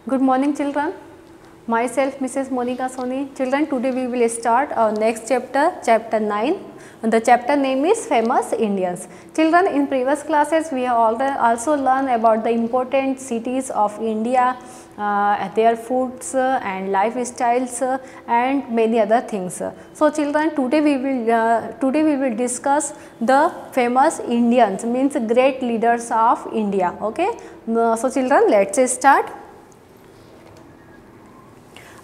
Good morning, children. Myself, Mrs. Monica Soni. Children, today we will start our next chapter, chapter 9. The chapter name is Famous Indians. Children, in previous classes we have also learned about the important cities of India, their foods and lifestyles and many other things. So children, today we will discuss the famous Indians, means great leaders of India. Okay. So children, let's start.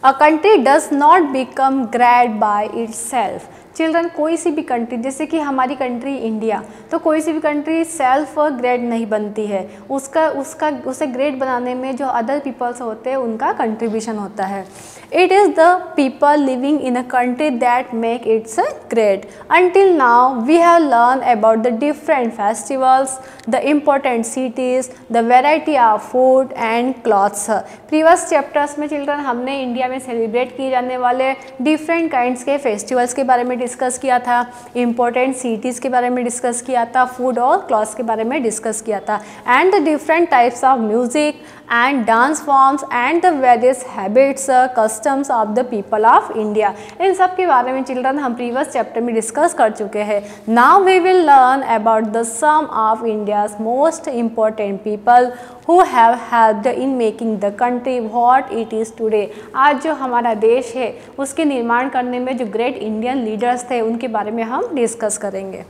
A country does not become great by itself. Children, कोई सी भी country, जैसे कि हमारी country India, तो कोई सी भी country self great नहीं बनती है, उसे ग्रेट बनाने में जो अदर पीपल्स होते हैं उनका कंट्रीब्यूशन होता है. It is the people living in a country that make its great. Until now we have learn about the different festivals, the important cities, the variety of food and clothes. Previous chapters में children हमने India में celebrate किए जाने वाले different kinds के festivals के बारे में डिस्कस किया था, इम्पोर्टेंट सिटीज़ के बारे में डिस्कस किया था, फूड और क्लॉथ्स के बारे में डिस्कस किया था, and the different types of music and dance forms and the various habits customs of the people of India. इन सब के बारे में चिल्ड्रन हम प्रीवियस चैप्टर में डिस्कस कर चुके हैं. Now we will learn about the some of India's most important people who have helped in making the country what it is today. आज जो हमारा देश है उसके निर्माण करने में जो ग्रेट इंडियन लीडर्स थे उनके बारे में हम डिस्कस करेंगे.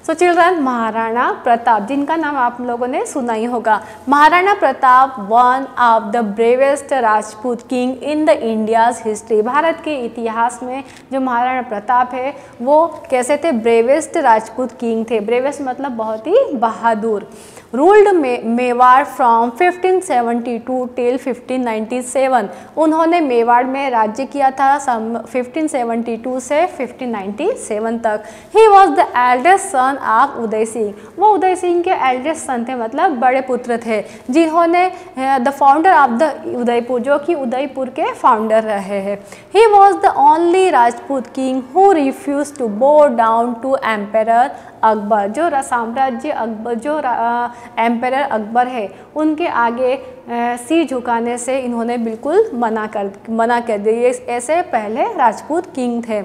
सो चिल्ड्रन, महाराणा प्रताप, जिनका नाम आप लोगों ने सुना ही होगा. Maharana Pratap one of the bravest Rajput king in the India's history. Bharat के इतिहास में जो महाराणा प्रताप है वो कैसे थे? ब्रेवेस्ट राजपूत किंग थे. ब्रेवेस्ट मतलब बहुत ही बहादुर. Ruled Mewar from 1572 till 1597. उन्होंने मेवाड़ में राज्य किया था 1572 से 1597 तक. He was the eldest son of Udai Singh. वो उदय सिंह के एल्डेस्ट सन थे, मतलब बड़े पुत्र थे, जिन्होंने the founder of the Udaipur, जो कि उदयपुर के फाउंडर रहे हैं. He was the only Rajput king who refuse to bow down to emperor Akbar. जो साम्राज्य अकबर, जो एम्परर अकबर है, उनके आगे सिर झुकाने से इन्होंने बिल्कुल मना कर दिया. ऐसे पहले राजपूत किंग थे.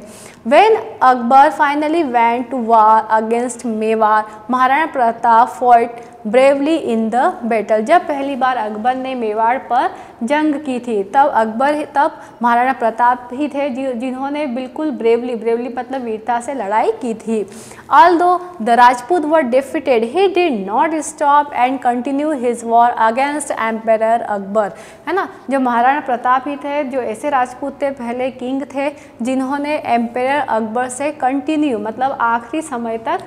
When Akbar finally went to war against Mewar, Maharana Pratap fought bravely in the battle. जब पहली बार अकबर ने मेवाड़ पर जंग की थी तब महाराणा प्रताप ही थे जिन्होंने बिल्कुल ब्रेवली मतलब वीरता से लड़ाई की थी. Although the Rajput were defeated, he did not stop and continue his war against emperor Akbar. है ना, जो महाराणा प्रताप ही थे, जो ऐसे राजपूत थे, पहले किंग थे, जिन्होंने एम्परर अकबर से कंटिन्यू मतलब आखिरी समय तक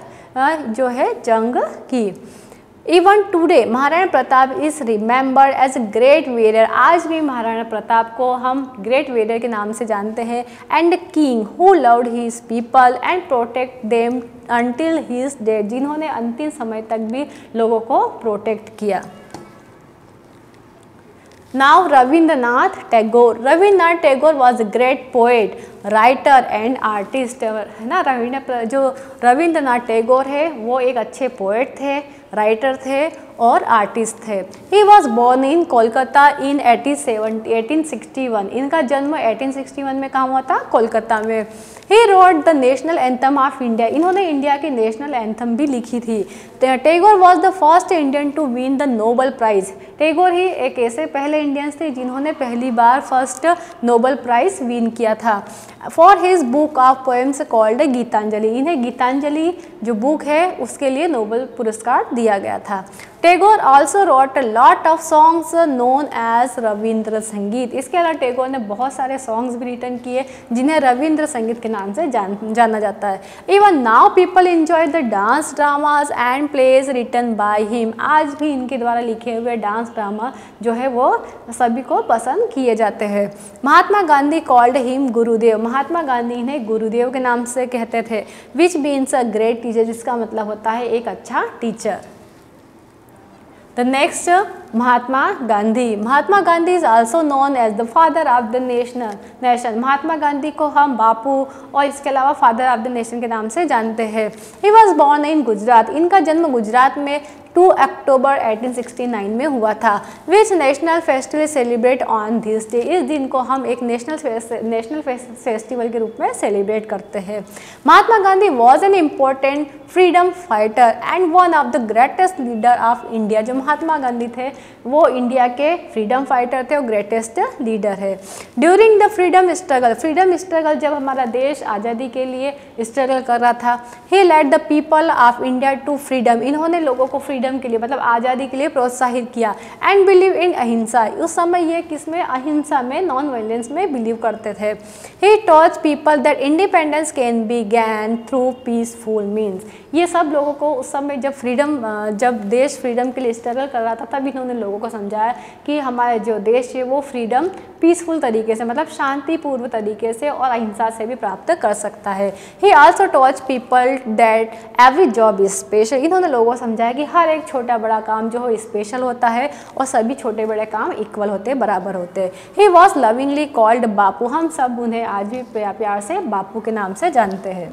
जो है जंग की. Even today Maharana Pratap is remembered as great warrior. आज भी महाराणा प्रताप को हम ग्रेट वेरियर के नाम से जानते हैं. And king who loved his people and protect them until his death. जिन्होंने अंतिम समय तक भी लोगों को प्रोटेक्ट किया. Now Rabindranath Tagore. Rabindranath Tagore was a great poet, writer and artist. है ना, जो रविंद्रनाथ टैगोर है वो एक अच्छे पोएट थे, राइटर थे और आर्टिस्ट थे. He was born in Kolkata in 1861. इनका जन्म 1861 में कहाँ हुआ था? कोलकाता में. He wrote the national anthem of India. इन्होंने इंडिया की नेशनल एंथम भी लिखी थी. Tagore was the first Indian to win the Nobel prize. Tagore ही एक ऐसे पहले इंडियंस थे जिन्होंने पहली बार फर्स्ट नोबल प्राइज़ विन किया था. For his book of poems called Gitanjali. इन्हें गीतांजलि जो बुक है उसके लिए नोबल पुरस्कार दिया गया था. Tagore also wrote a lot of songs known as Rabindra Sangeet. इसके अलावा टैगोर ने बहुत सारे सॉन्ग्स भी रिटर्न किए जिन्हें रविंद्र संगीत के नाम से जाना जाता है. Even now people enjoy the dance dramas and plays written by him. आज भी इनके द्वारा लिखे हुए डांस ड्रामा जो है वो सभी को पसंद किए जाते हैं. महात्मा गांधी कॉल्ड हिम गुरुदेव. महात्मा गांधी इन्हें गुरुदेव के नाम से कहते थे. Which means a great teacher, जिसका मतलब होता है एक अच्छा teacher. The next Mahatma Gandhi. Mahatma Gandhi is also known as the father of the nation. Mahatma Gandhi को हम बापू और इसके अलावा फादर ऑफ द नेशन के नाम से जानते हैं. He was born in Gujarat. इनका जन्म गुजरात में 2 अक्टूबर 1869 में हुआ था। Which national festival celebrate on this day, इस दिन को हम एक नेशनल फेस्टिवल के रूप में सेलिब्रेट करते हैं। Mahatma Gandhi was an important freedom fighter and one of the greatest leader of India. जो महात्मा गांधी थे वो इंडिया के फ्रीडम फाइटर थे और ग्रेटेस्ट लीडर है। ड्यूरिंग द फ्रीडम स्ट्रगल जब हमारा देश आज़ादी के लिए स्ट्रगल कर रहा था, he led the people of India to freedom, इन्होंने लोगों को फ्रीडम के लिए मतलब आज़ादी के लिए प्रोत्साहित किया। एंड बिलीव इन अहिंसा, उस समय ये किसमें, अहिंसा में, नॉन वायलेंस में बिलीव करते थे। He taught people that independence can be gain through peaceful means, ये सब लोगों को उस समय जब देश फ्रीडम के लिए स्ट्रगल कर रहा था तब इन्होंने लोगों को समझाया कि हमारे जो देश है वो फ्रीडम पीसफुल तरीके से मतलब शांतिपूर्व तरीके से और अहिंसा से भी प्राप्त कर सकता है। ही also टॉच people that every job is special, इन्होंने लोगों को समझाया कि हर एक छोटा बड़ा काम जो हो स्पेशल होता है और सभी छोटे बड़े काम इक्वल होते बराबर होते। ही वॉज लविंगली कॉल्ड बापू, हम सब उन्हें आज भी प्यार से बापू के नाम से जानते हैं।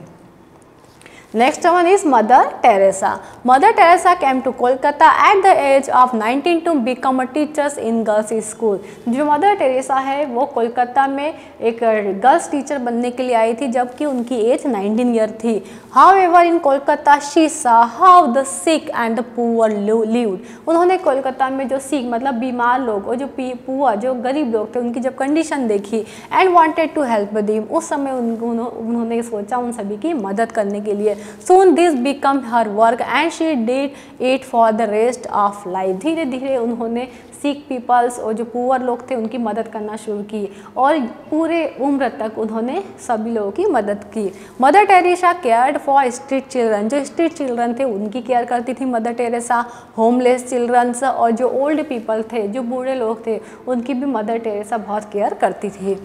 Next one is Mother Teresa. Mother Teresa came to Kolkata at the age of 19 to become a teacher in girls school. जो मदर टेरेसा है वो कोलकाता में एक गर्ल्स टीचर बनने के लिए आई थी जबकि उनकी एज 19 ईयर थी। However in Kolkata she saw how the sick and the poor lived. उन्होंने कोलकाता में जो सिक मतलब बीमार लोग और जो पुअर जो गरीब लोग थे उनकी जब कंडीशन देखी and wanted to help them, उस समय उन्होंने सोचा उन सभी की मदद करने के लिए। Soon this became her work and she did it for the rest of life. धीरे धीरे उन्होंने सिक पीपल्स और जो पुअर लोग थे उनकी मदद करना शुरू की और पूरे उम्र तक उन्होंने सभी लोगों की मदद की। Mother Teresa cared for street children, जो स्ट्रीट चिल्ड्रन थे उनकी केयर करती थी मदर टेरेसा। होमलेस चिल्ड्रंस और जो ओल्ड पीपल थे जो बूढ़े लोग थे उनकी भी मदर टेरेसा बहुत केयर करती थी।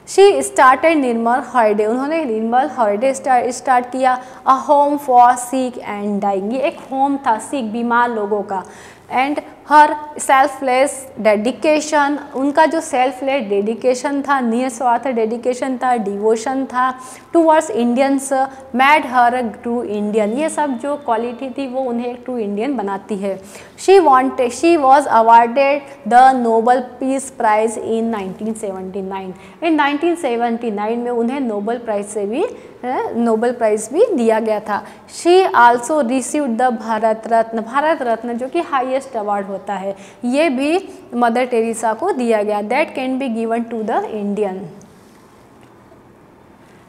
शी स्टार्टेड निर्मल हॉलीडे, उन्होंने निर्मल हॉलीडे स्टार्ट किया। A home for sick and dying, ये एक होम था सिक बीमार लोगों का। एंड हर सेल्फलेस डेडिकेशन, उनका जो सेल्फलेस डेडिकेशन था, निस्वार्थ डेडिकेशन था, डिवोशन था towards Indians made her a true Indian, ये सब जो क्वालिटी थी वो उन्हें एक ट्रू इंडियन बनाती है। She was awarded the Nobel peace prize in 1979, in 1979 में उन्हें नोबल प्राइज भी दिया गया था। She also received the Bharat Ratna जो कि हाईएस्ट अवार्ड होता है, ये भी मदर टेरेसा को दिया गया। That can be given to the Indian.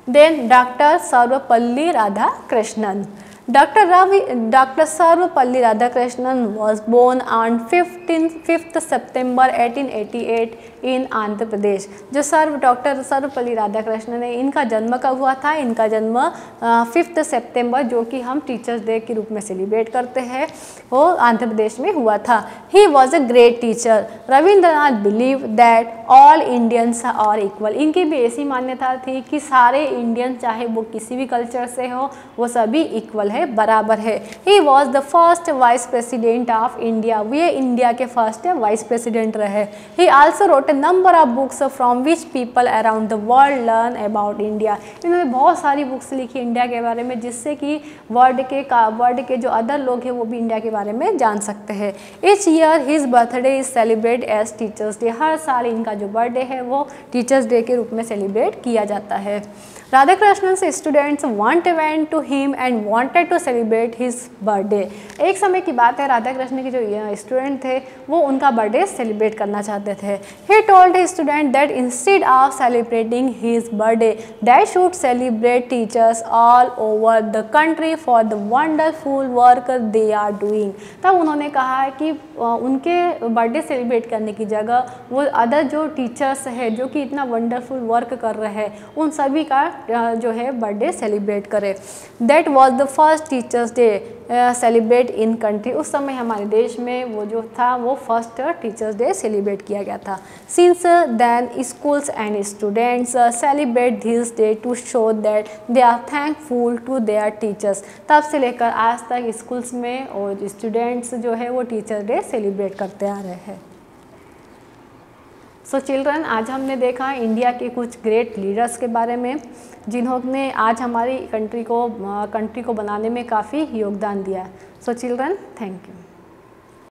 Then doctor Sarvepalli Radhakrishnan, Dr. Sarvapalli Radhakrishnan was born on 5th September 1888 in Andhra Pradesh. जो डॉक्टर सर्वपल्ली राधाकृष्णन है इनका जन्म कब हुआ था, इनका जन्म 5 सितंबर जो कि हम टीचर्स डे के रूप में सेलिब्रेट करते हैं वो आंध्र प्रदेश में हुआ था। He was a great teacher. Rabindranath believe that all Indians are equal, इनकी भी ऐसी मान्यता थी कि सारे इंडियन चाहे वो किसी भी कल्चर से हो वो सभी इक्वल है, बराबर है। ही was the first vice president of India, way India के फर्स्ट वाइस प्रेसिडेंट रहे। ही also wrote a number of books from which people around the world learn about India, इन्होंने बहुत सारी बुक्स लिखी इंडिया के बारे में जिससे कि वर्ल्ड के जो अदर लोग हैं वो भी इंडिया के बारे में जान सकते हैं। Each year his birthday is celebrate as teachers day, हर साल इनका जो बर्थडे है वो टीचर्स डे के रूप में सेलिब्रेट किया जाता है। राधाकृष्णन से students went to him and wanted to celebrate his birthday। एक समय की बात है राधाकृष्ण के जो स्टूडेंट थे वो उनका बर्थडे सेलिब्रेट करना चाहते थे। He told his student that instead of celebrating his birthday, they should celebrate teachers all over the country for the wonderful work they are doing। तब उन्होंने कहा कि उनके बर्थडे सेलिब्रेट करने की जगह वो अदर जो टीचर्स है जो कि इतना वंडरफुल वर्क कर रहे हैं उन सभी का जो है बर्थडे सेलिब्रेट करें। That was the first teachers day celebrate in country, उस समय हमारे देश में वो जो था वो फर्स्ट टीचर्स डे सेलिब्रेट किया गया था। Since then schools and students celebrate this day to show that they are thankful to their teachers, तब से लेकर आज तक स्कूल्स में और स्टूडेंट्स जो है वो टीचर्स डे सेलिब्रेट करते आ रहे हैं। सो चिल्ड्रन, आज हमने देखा इंडिया के कुछ ग्रेट लीडर्स के बारे में जिन्होंने आज हमारी कंट्री को बनाने में काफ़ी योगदान दिया। So children, thank you.